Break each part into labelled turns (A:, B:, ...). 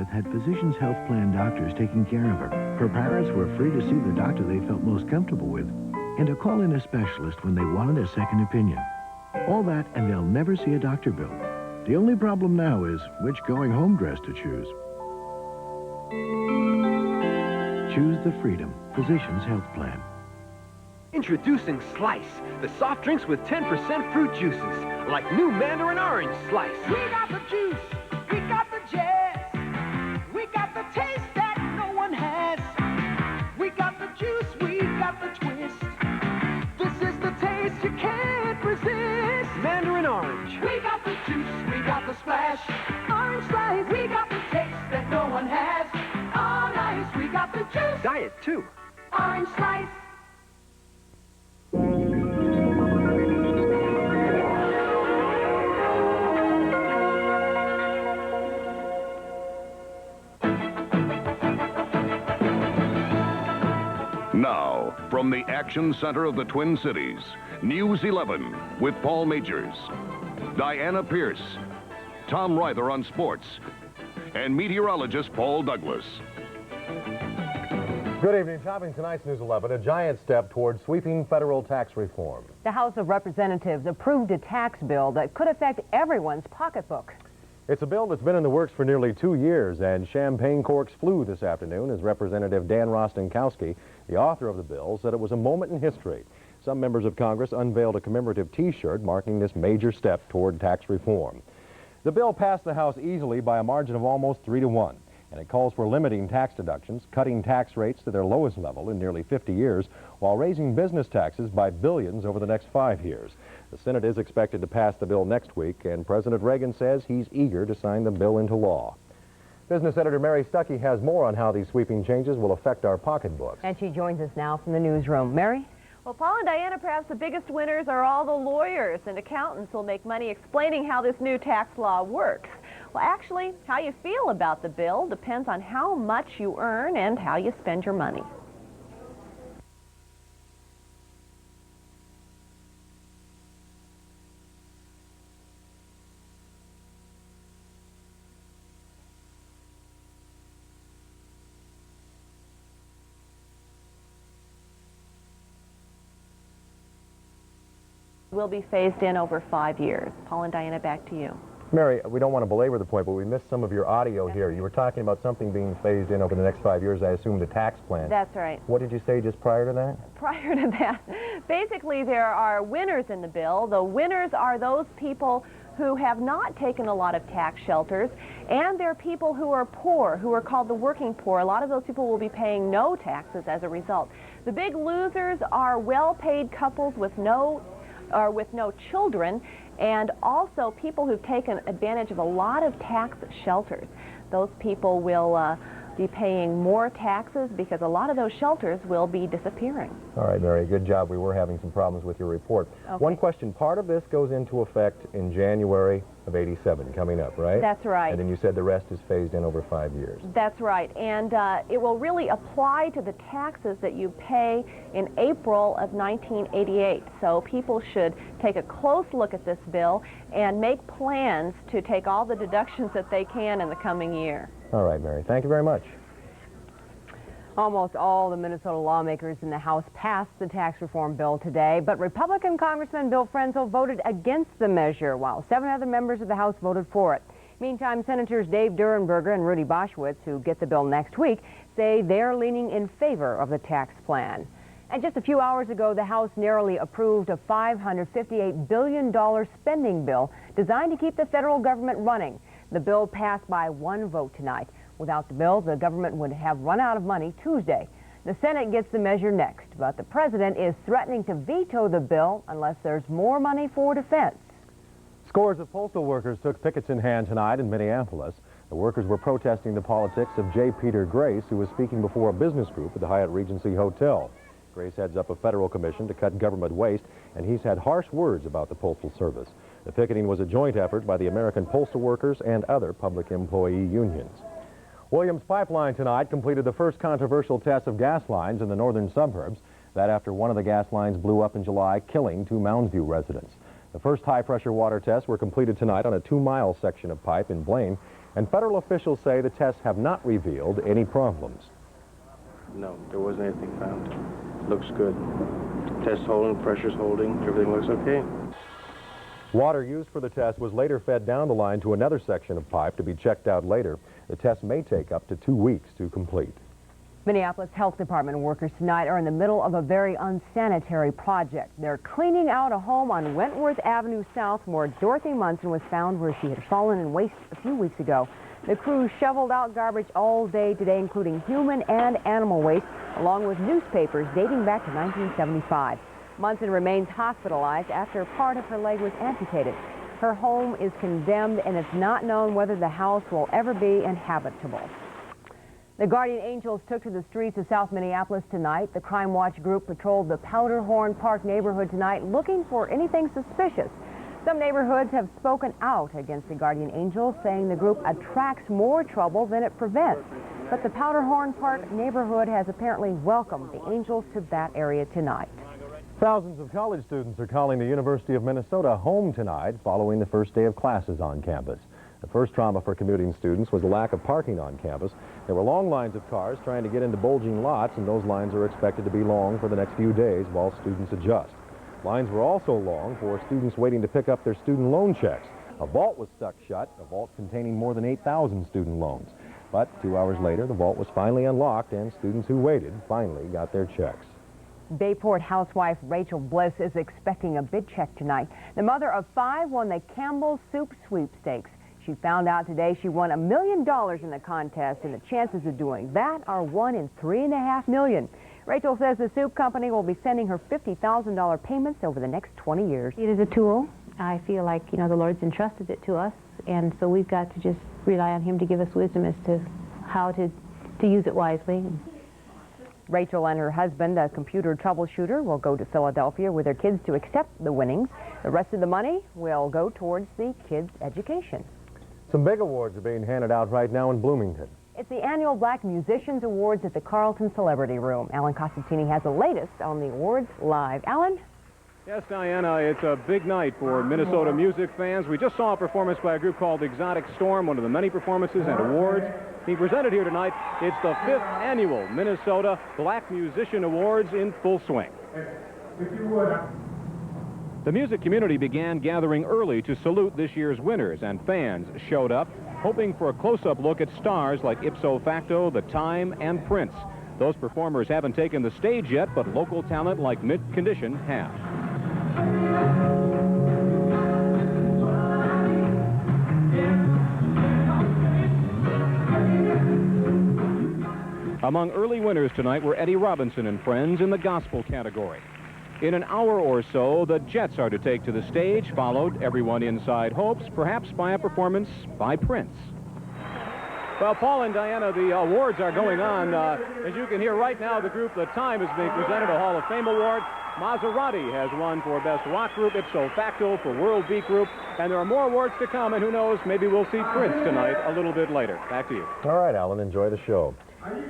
A: Elizabeth had Physicians Health Plan doctors taking care of her. Her parents were free to see the doctor they felt most comfortable with and to call in a specialist when they wanted a second opinion. All that, and they'll never see a doctor bill. The only problem now is which going home dress to choose. Choose the Freedom Physicians Health Plan.
B: Introducing Slice, the soft drinks with 10% fruit juices, like new Mandarin Orange Slice.
C: We got the juice, we got the jazz, we got the taste that no one has. We got the juice, we got the twist. This is the taste you can't resist.
B: Mandarin Orange.
C: We got the juice, we got the splash. Orange Slice, we got the taste that no one has. On ice, we got the juice.
B: Diet, too.
C: Orange Slice.
D: Now, from the action center of the Twin Cities, News 11 with Paul Majors, Diana Pierce, Tom Ryther on sports, and meteorologist Paul Douglas.
E: Good evening. Topping tonight's News 11, a giant step toward sweeping federal tax reform.
F: The House of Representatives approved a tax bill that could affect everyone's pocketbook.
E: It's a bill that's been in the works for nearly 2 years, and champagne corks flew this afternoon as Representative Dan Rostenkowski, the author of the bill, said it was a moment in history. Some members of Congress unveiled a commemorative T-shirt marking this major step toward tax reform. The bill passed the House easily by a margin of almost 3-1, and it calls for limiting tax deductions, cutting tax rates to their lowest level in nearly 50 years, while raising business taxes by billions over the next 5 years. The Senate is expected to pass the bill next week, and President Reagan says he's eager to sign the bill into law. Business editor Mary Stuckey has more on how these sweeping changes will affect our pocketbooks.
F: And she joins us now from the newsroom. Mary?
G: Well, Paul and Diana, perhaps the biggest winners are all the lawyers and accountants who'll make money explaining how this new tax law works. Well, actually, how you feel about the bill depends on how much you earn and how you spend your money. Will be phased in over 5 years. Paul and Diana, back to you.
E: Mary, we don't want to belabor the point, but we missed some of your audio here. You were talking about something being phased in over the next 5 years, I assume the tax plan.
G: That's right.
E: What did you say just prior to that?
G: Prior to that, basically there are winners in the bill. The winners are those people who have not taken a lot of tax shelters, and they're people who are poor, who are called the working poor. A lot of those people will be paying no taxes as a result. The big losers are well-paid couples with no children, and also people who've taken advantage of a lot of tax shelters. Those people will be paying more taxes because a lot of those shelters will be disappearing.
E: All right, Mary, good job. We were having some problems with your report.
G: Okay.
E: One question, part of this goes into effect in January of '87, coming up, right?
G: That's right.
E: And then you said the rest is phased in over 5 years.
G: That's right, and it will really apply to the taxes that you pay in April of 1988. So people should take a close look at this bill and make plans to take all the deductions that they can in the coming year.
E: All right, Mary, thank you very much.
F: Almost all the Minnesota lawmakers in the House passed the tax reform bill today, but Republican Congressman Bill Frenzel voted against the measure, while 7 other members of the House voted for it. Meantime, Senators Dave Durenberger and Rudy Boschwitz, who get the bill next week, say they're leaning in favor of the tax plan. And just a few hours ago, the House narrowly approved a $558 billion spending bill designed to keep the federal government running. The bill passed by 1 vote tonight. Without the bill, the government would have run out of money Tuesday. The Senate gets the measure next, but the president is threatening to veto the bill unless there's more money for defense.
E: Scores of postal workers took pickets in hand tonight in Minneapolis. The workers were protesting the politics of J. Peter Grace, who was speaking before a business group at the Hyatt Regency Hotel. Grace heads up a federal commission to cut government waste, and he's had harsh words about the Postal Service. The picketing was a joint effort by the American Postal Workers and other public employee unions. Williams Pipeline tonight completed the first controversial test of gas lines in the northern suburbs. That after one of the gas lines blew up in July, killing 2 Mounds View residents. The first high-pressure water tests were completed tonight on a 2-mile section of pipe in Blaine. And federal officials say the tests have not revealed any problems.
H: No, there wasn't anything found. Looks good. Test holding, pressure's holding, everything looks okay.
E: Water used for the test was later fed down the line to another section of pipe to be checked out later. The test may take up to 2 weeks to complete.
F: Minneapolis Health Department workers tonight are in the middle of a very unsanitary project. They're cleaning out a home on Wentworth Avenue South where Dorothy Munson was found where she had fallen in waste a few weeks ago. The crew shoveled out garbage all day today, including human and animal waste, along with newspapers dating back to 1975. Munson remains hospitalized after part of her leg was amputated. Her home is condemned, and it's not known whether the house will ever be inhabitable. The Guardian Angels took to the streets of South Minneapolis tonight. The Crime Watch group patrolled the Powderhorn Park neighborhood tonight looking for anything suspicious. Some neighborhoods have spoken out against the Guardian Angels, saying the group attracts more trouble than it prevents. But the Powderhorn Park neighborhood has apparently welcomed the Angels to that area tonight.
E: Thousands of college students are calling the University of Minnesota home tonight following the first day of classes on campus. The first trauma for commuting students was the lack of parking on campus. There were long lines of cars trying to get into bulging lots, and those lines are expected to be long for the next few days while students adjust. Lines were also long for students waiting to pick up their student loan checks. A vault was stuck shut, a vault containing more than 8,000 student loans. But 2 hours later, the vault was finally unlocked, and students who waited finally got their checks.
F: Bayport housewife Rachel Bliss is expecting a big check tonight. The mother of 5 won the Campbell Soup Sweepstakes. She found out today she won $1 million in the contest, and the chances of doing that are 1 in 3.5 million. Rachel says the soup company will be sending her $50,000 payments over the next 20 years.
I: It is a tool. I feel like, the Lord's entrusted it to us, and so we've got to just rely on Him to give us wisdom as to how to use it wisely.
F: Rachel and her husband, a computer troubleshooter, will go to Philadelphia with their kids to accept the winnings. The rest of the money will go towards the kids' education.
E: Some big awards are being handed out right now in Bloomington.
F: It's the annual Black Musicians Awards at the Carlton Celebrity Room. Alan Costantini has the latest on the awards live. Alan?
J: Yes, Diana, it's a big night for Minnesota music fans. We just saw a performance by a group called Exotic Storm, one of the many performances and awards being presented here tonight. It's the 5th annual Minnesota Black Musician Awards in full swing. The music community began gathering early to salute this year's winners, and fans showed up, hoping for a close-up look at stars like Ipso Facto, The Time, and Prince. Those performers haven't taken the stage yet, but local talent like Mid Condition have. Among early winners tonight were Eddie Robinson and Friends in the gospel category. In an hour or so, the Jets are to take to the stage, followed, Everyone Inside Hopes, perhaps by a performance by Prince. Well, Paul and Diana, the awards are going on. As you can hear right now, the group The Time is being presented a Hall of Fame award. Maserati has won for Best Rock Group, Ipso Facto for World Beat Group, and there are more awards to come, and who knows, maybe we'll see Prince tonight a little bit later. Back to you.
E: All right, Alan, enjoy the show.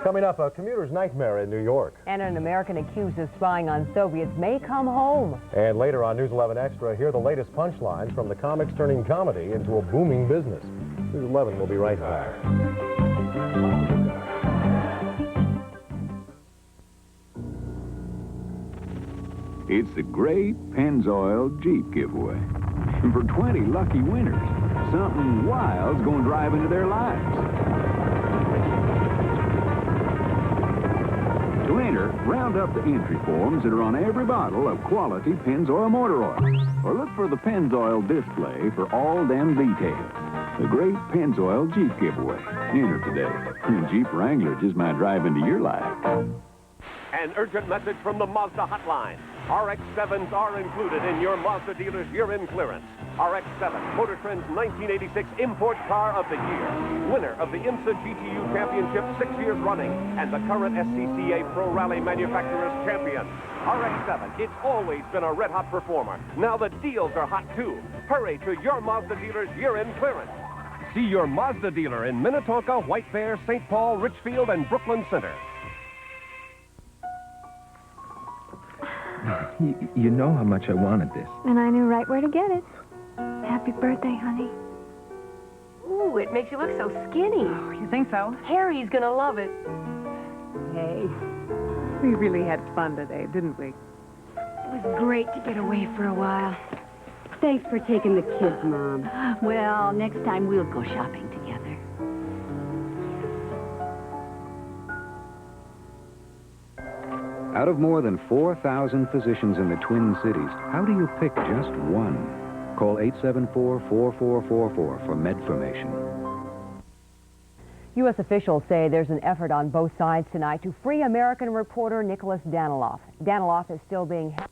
E: Coming up, a commuter's nightmare in New York.
F: And an American accused of spying on Soviets may come home.
E: And later on News 11 Extra, hear the latest punchlines from the comics turning comedy into a booming business. News 11 will be right back.
K: It's the Great Pennzoil Jeep giveaway. And for 20 lucky winners, something wild's going to drive into their lives. To enter, round up the entry forms that are on every bottle of quality Pennzoil motor oil. Or look for the Pennzoil display for all them details. The Great Pennzoil Jeep giveaway. Enter today. Jeep Wrangler just might drive into your life.
L: An urgent message from the Mazda hotline. RX-7s are included in your Mazda dealer's year-end clearance. RX-7, Motor Trend's 1986 Import Car of the Year. Winner of the IMSA GTU Championship 6 years running and the current SCCA Pro Rally Manufacturers Champion. RX-7, it's always been a red-hot performer. Now the deals are hot, too. Hurry to your Mazda dealer's year-end clearance. See your Mazda dealer in Minnetonka, White Bear, St. Paul, Richfield, and Brooklyn Center.
M: You know how much I wanted this.
N: And I knew right where to get it. Happy birthday, honey.
M: Ooh, it makes you look so skinny.
N: Oh, you think so?
M: Harry's gonna love it.
N: Hey, we really had fun today, didn't we?
O: It was great to get away for a while. Thanks for taking the kids, Mom.
P: Well, next time we'll go shopping together.
K: Out of more than 4,000 physicians in the Twin Cities, how do you pick just one? Call 874-4444 for Medformation.
F: U.S. officials say there's an effort on both sides tonight to free American reporter Nicholas Daniloff. Daniloff is still being held